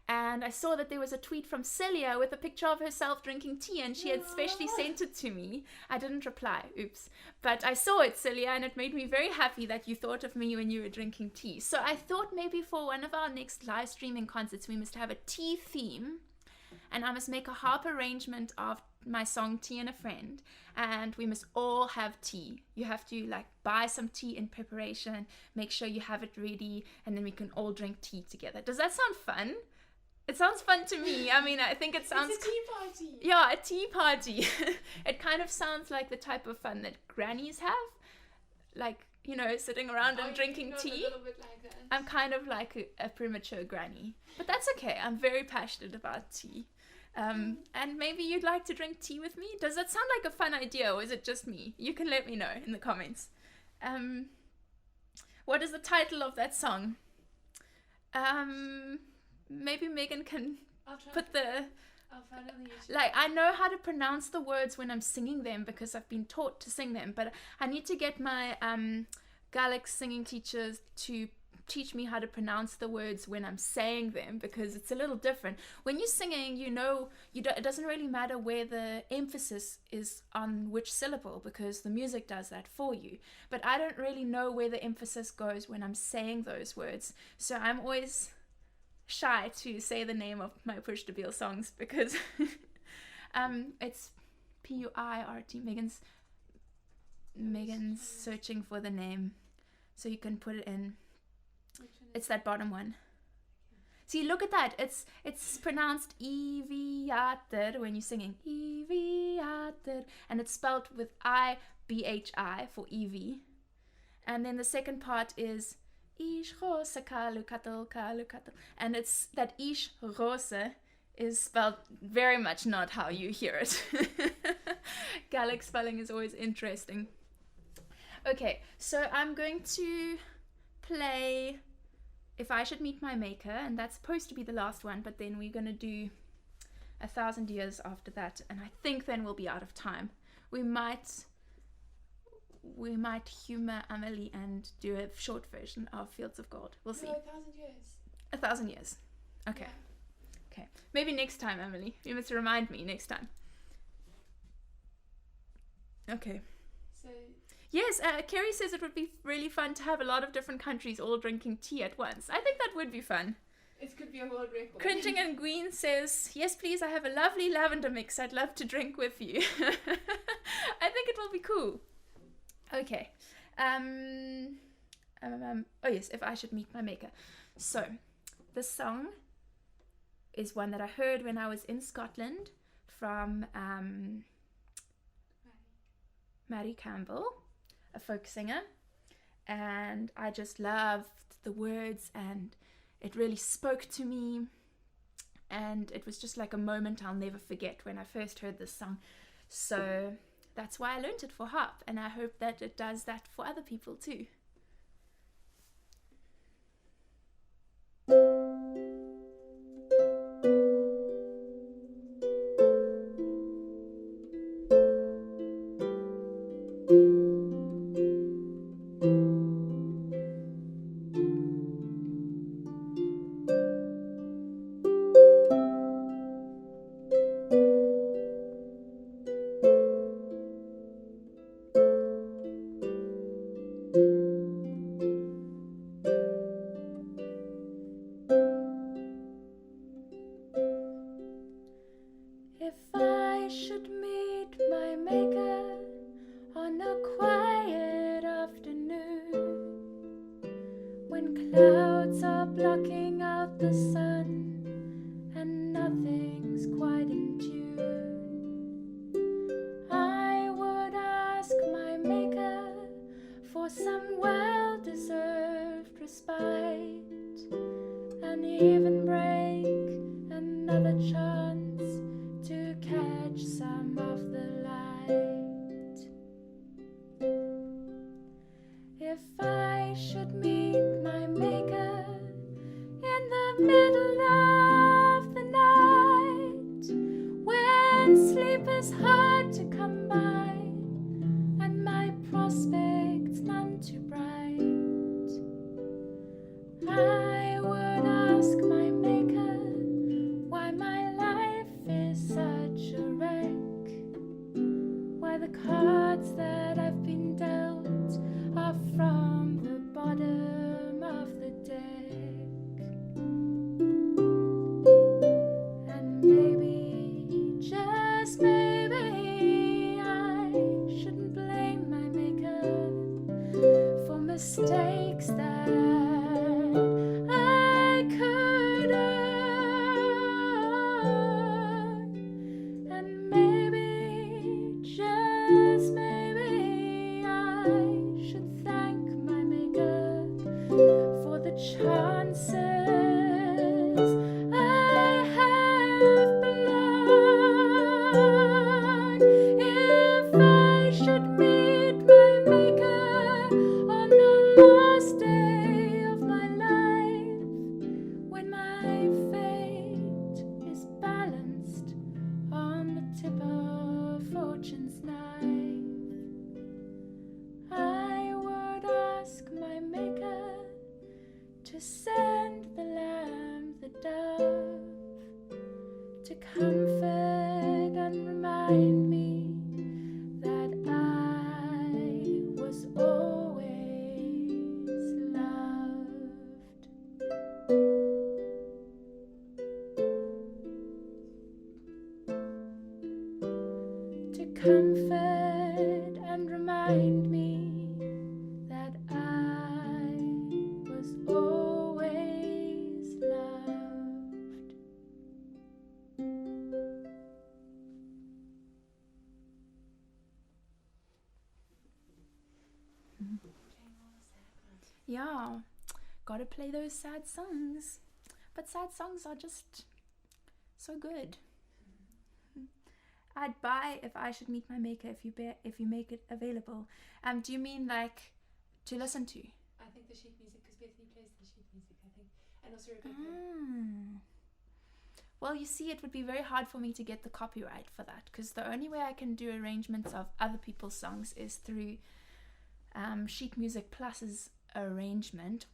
and I saw that there was a tweet from Celia with a picture of herself drinking tea, and she had specially sent it to me. I didn't reply, oops, but I saw it, Celia, and it made me very happy that you thought of me when you were drinking tea. So I thought maybe for one of our next live streaming concerts we must have a tea theme, and I must make a harp arrangement of my song Tea and a Friend, and we must all have tea. You have to like buy some tea in preparation, make sure you have it ready, and then we can all drink tea together. Does that sound fun? It sounds fun to me. I mean, I think it sounds... It's a tea party. Yeah, a tea party. It kind of sounds like the type of fun that grannies have. Like, you know, sitting around and drinking tea. A little bit like that. I'm kind of like a premature granny. But that's okay. I'm very passionate about tea. And maybe you'd like to drink tea with me? Does that sound like a fun idea, or is it just me? You can let me know in the comments. What is the title of that song? Maybe Megan can put the... I'll find it on the YouTube. Like, I know how to pronounce the words when I'm singing them because I've been taught to sing them, but I need to get my Gaelic singing teachers to teach me how to pronounce the words when I'm saying them, because it's a little different. When you're singing, it doesn't really matter where the emphasis is on which syllable, because the music does that for you. But I don't really know where the emphasis goes when I'm saying those words. So I'm always shy to say the name of my Push to Beal songs, because it's P-U-I-R-T. Megan's searching for the name, so you can put it in. It's that bottom one. See, look at that. It's pronounced Eviater when you're singing Eviater, and it's spelled with I-B-H-I for Evie. And then the second part is Ish Rose Kalu Katel Kalu Katel, and it's that Ish Rose is spelled very much not how you hear it. Gaelic spelling is always interesting. Okay, so I'm going to play If I Should Meet My Maker, and that's supposed to be the last one, but then we're going to do 1,000 Years after that, and I think then we'll be out of time. We might humor Amelie and do a short version of Fields of Gold. We'll see. No, 1,000 years. 1,000 years. Okay. Yeah. Okay. Maybe next time, Amelie. You must remind me next time. Okay. So, Yes, Kerry says it would be really fun to have a lot of different countries all drinking tea at once. I think that would be fun. it could be a world record. Cringing and Green says, yes, please, I have a lovely lavender mix. I'd love to drink with you. I think it will be cool. Okay. Oh yes, If I Should Meet My Maker. So, this song is one that I heard when I was in Scotland from Maddie Campbell, a folk singer, and I just loved the words, and it really spoke to me, and it was just like a moment I'll never forget when I first heard this song. So that's why I learned it for harp, and I hope that it does that for other people too. If I should meet my maker on a quiet afternoon, when clouds are blocking out the sun and nothing's quite in tune, I would ask my maker for some well-deserved respite, and even break another chance to catch some of the light. If I should meet my maker in the middle of the night, when sleep is hard to come by and my prospects none too bright, I would ask my maker why my life is such a wreck, why the cards that I've been dealt are from the bottom of the deck. And maybe, just maybe, I remind me that I was always loved. To comfort and remind me that I was always loved. Yeah, gotta play those sad songs. But sad songs are just so good. I'd buy If I Should Meet My Maker if you make it available. Do you mean like to listen to? I think the sheet music, because Bethany plays the sheet music, I think. And also Rebecca. Well, you see, it would be very hard for me to get the copyright for that, because the only way I can do arrangements of other people's songs is through Sheet Music Plus's arrangement,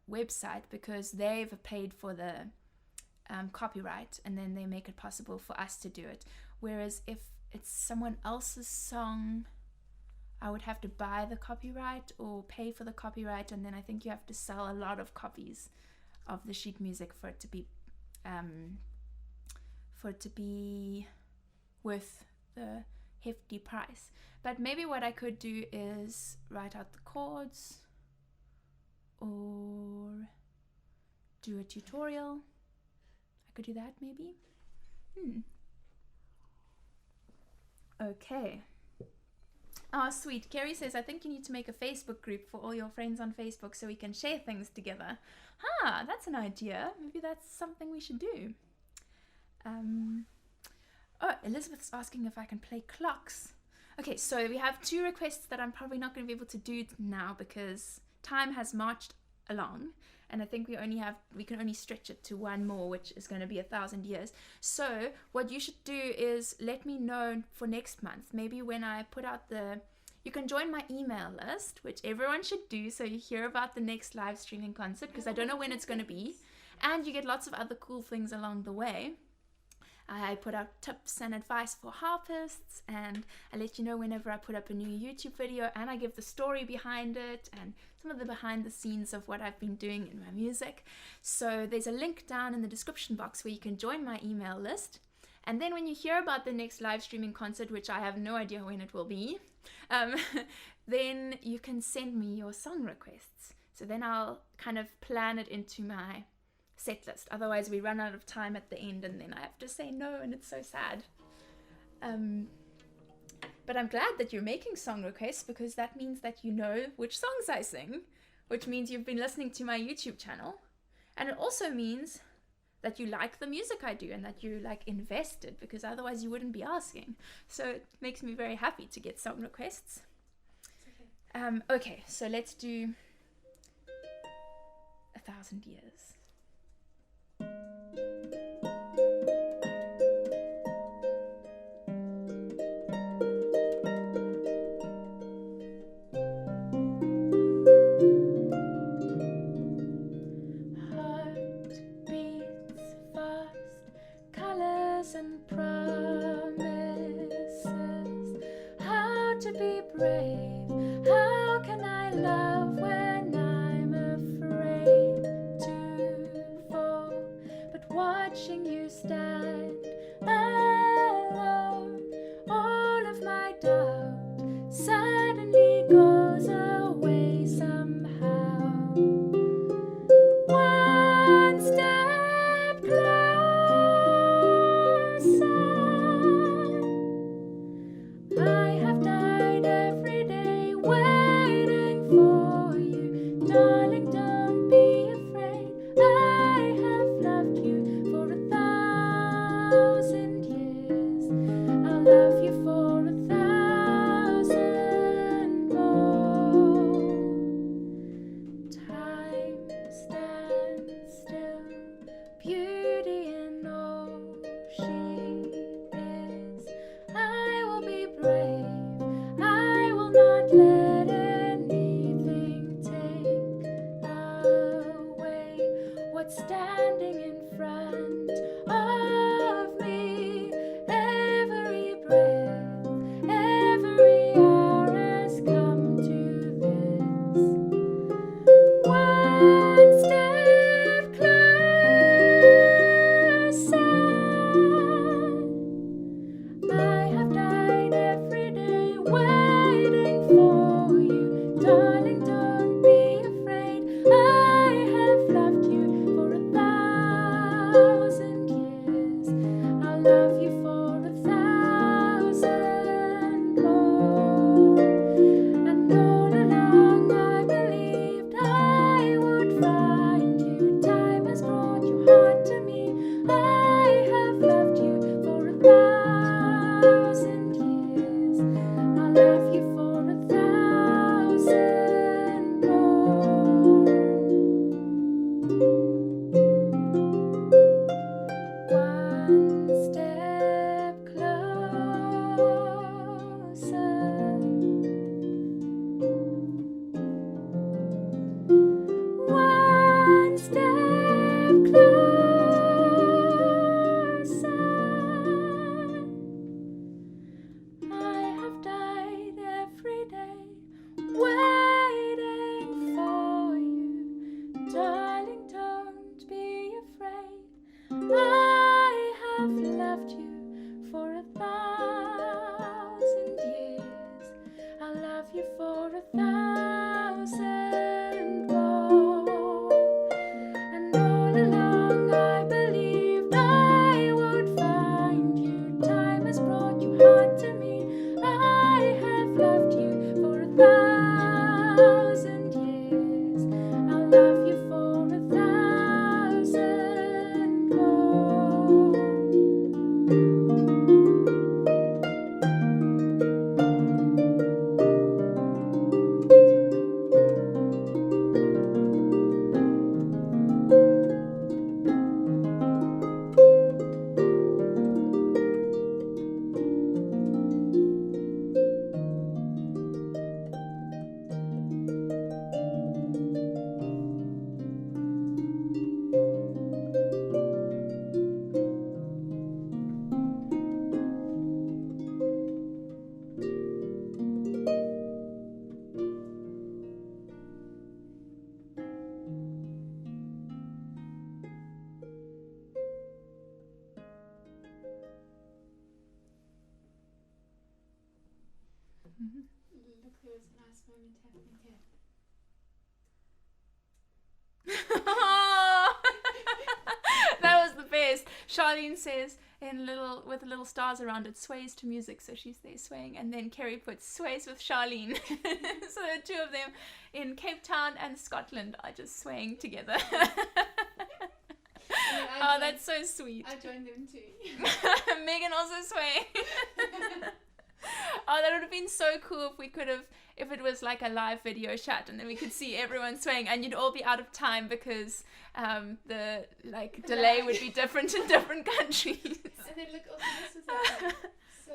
website, because they've paid for the copyright, and then they make it possible for us to do it. Whereas if it's someone else's song, I would have to buy the copyright or pay for the copyright, and then I think you have to sell a lot of copies of the sheet music for it to be worth the hefty price. But maybe what I could do is write out the chords or do a tutorial. I could do that maybe. Okay. Oh, sweet. Kerry says, I think you need to make a Facebook group for all your friends on Facebook so we can share things together. That's an idea. Maybe that's something we should do. Oh, Elizabeth's asking if I can play clocks. Okay, so we have 2 requests that I'm probably not going to be able to do now because time has marched along, and I think we can only stretch it to 1 more, which is going to be 1,000 years. So what you should do is let me know for next month. Maybe when I put out you can join my email list, which everyone should do, so you hear about the next live streaming concert, because I don't know when it's going to be, and you get lots of other cool things along the way. I put out tips and advice for harpists, and I let you know whenever I put up a new YouTube video, and I give the story behind it and some of the behind the scenes of what I've been doing in my music. So there's a link down in the description box where you can join my email list, and then when you hear about the next live streaming concert, which I have no idea when it will be, then you can send me your song requests. So then I'll kind of plan it into my set list. Otherwise we run out of time at the end and then I have to say no, and it's so sad. But I'm glad that you're making song requests, because that means that you know which songs I sing, which means you've been listening to my YouTube channel, and it also means that you like the music I do and that you like invested, because otherwise you wouldn't be asking. So it makes me very happy to get song requests. Okay, so let's do 1,000 Years. And promises, how to be brave, how can I love when I'm afraid to fall, but watching you stand alone, all of my doubt suddenly goes away somehow. One step closer, I have died every day waiting for you. Darling, don't be afraid. I have loved you for 1,000 years. I'll love you for 1,000 more. Time stands still, beauty in all she is. I will be brave, I will not let anything take away what's standing in front of me. Look, there was a nice moment happening here. That was the best. Charlene says with little stars around it, sways to music, so she's there swaying, and then Kerry puts sways with Charlene. So the two of them in Cape Town and Scotland are just swaying together. Oh, that's so sweet. I joined them too. Megan also swaying. Oh, that would have been so cool if it was like a live video chat and then we could see everyone swaying and you'd all be out of time because the delay would be different in different countries. And then look, also this is happening. So.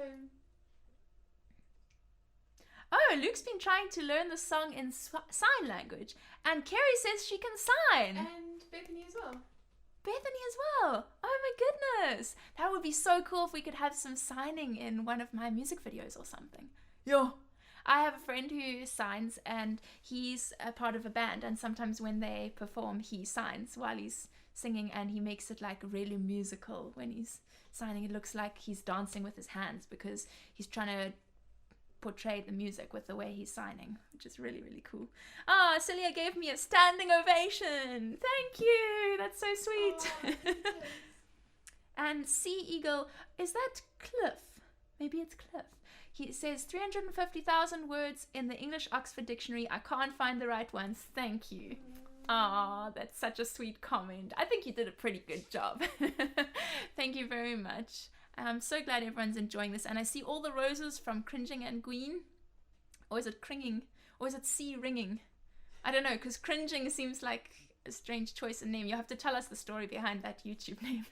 Oh, Luke's been trying to learn the song in sign language, and Kerry says she can sign. And Bethany as well. Bethany as well. Oh my goodness. That would be so cool if we could have some signing in one of my music videos or something. Yeah. I have a friend who signs and he's a part of a band, and sometimes when they perform he signs while he's singing, and he makes it like really musical when he's signing. It looks like he's dancing with his hands because he's trying to portray the music with the way he's signing, which is really, really cool. Celia gave me a standing ovation. Thank you. That's so sweet. And Sea Eagle, is that Cliff? Maybe it's Cliff. He says 350,000 words in the English Oxford Dictionary. I can't find the right ones. Thank you. That's such a sweet comment. I think you did a pretty good job. Thank you very much. I'm so glad everyone's enjoying this, and I see all the roses from Cringing and Gween. Or is it Cringing? Or is it Sea Ringing? I don't know, because Cringing seems like a strange choice of name. You have to tell us the story behind that YouTube name.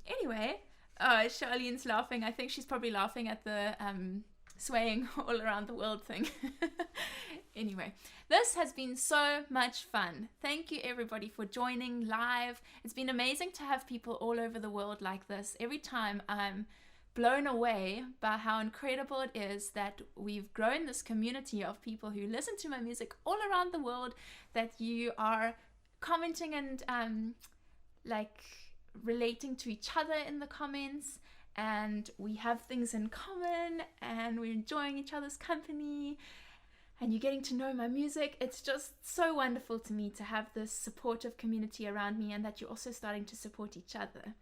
Anyway, Charlene's laughing. I think she's probably laughing at the swaying all around the world thing. Anyway, this has been so much fun. Thank you everybody for joining live. It's been amazing to have people all over the world like this. Every time I'm blown away by how incredible it is that we've grown this community of people who listen to my music all around the world, that you are commenting and relating to each other in the comments, and we have things in common and we're enjoying each other's company. And you're getting to know my music. It's just so wonderful to me to have this supportive community around me, and that you're also starting to support each other.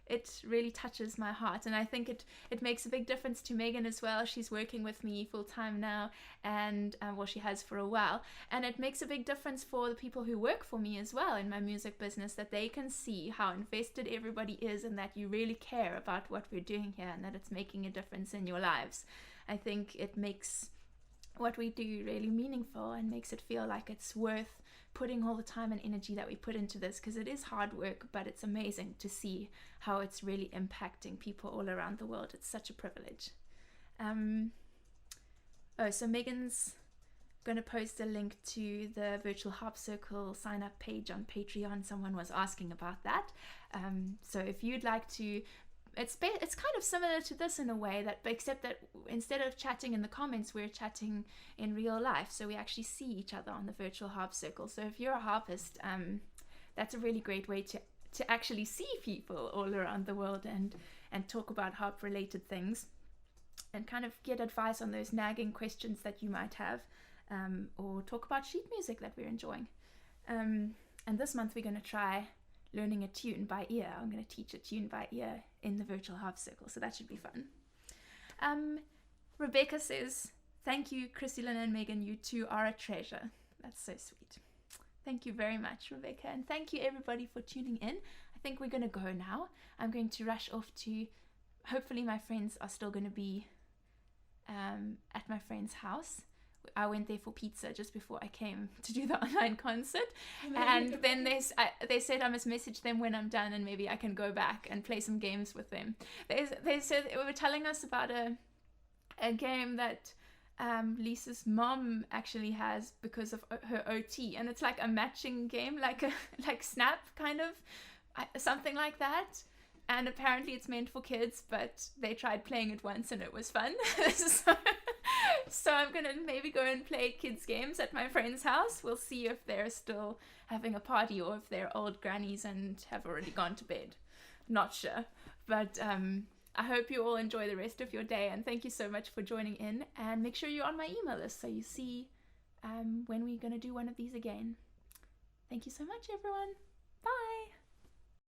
It really touches my heart, and I think it makes a big difference to Megan as well. She's working with me full time now, and she has for a while, and it makes a big difference for the people who work for me as well in my music business, that they can see how invested everybody is and that you really care about what we're doing here and that it's making a difference in your lives. I think it makes what we do really meaningful and makes it feel like it's worth putting all the time and energy that we put into this, because it is hard work, but it's amazing to see how it's really impacting people all around the world. It's such a privilege. So Megan's going to post a link to the Virtual Harp Circle sign up page on Patreon. Someone was asking about that. So if you'd like to, it's kind of similar to this in a way, except that instead of chatting in the comments, we're chatting in real life. So we actually see each other on the Virtual Harp Circle. So if you're a harpist, that's a really great way to actually see people all around the world and talk about harp related things and kind of get advice on those nagging questions that you might have, or talk about sheet music that we're enjoying. And this month we're going to try learning a tune by ear. I'm going to teach a tune by ear in the Virtual Harp Circle, so that should be fun. Rebecca says, thank you, Christy-Lyn and Megan, you two are a treasure. That's so sweet. Thank you very much, Rebecca, and thank you everybody for tuning in. I think we're going to go now. I'm going to rush off to, hopefully my friends are still going to be at my friend's house. I went there for pizza just before I came to do the online concert, and then they said I must message them when I'm done and maybe I can go back and play some games with them. They said they were telling us about a game that Lisa's mom actually has because of her OT, and it's like a matching game, like Snap kind of, something like that. And apparently it's meant for kids, but they tried playing it once and it was fun. So I'm going to maybe go and play kids games at my friend's house. We'll see if they're still having a party or if they're old grannies and have already gone to bed. Not sure. But I hope you all enjoy the rest of your day, and thank you so much for joining in, and make sure you're on my email list so you see when we're going to do one of these again. Thank you so much, everyone. Bye.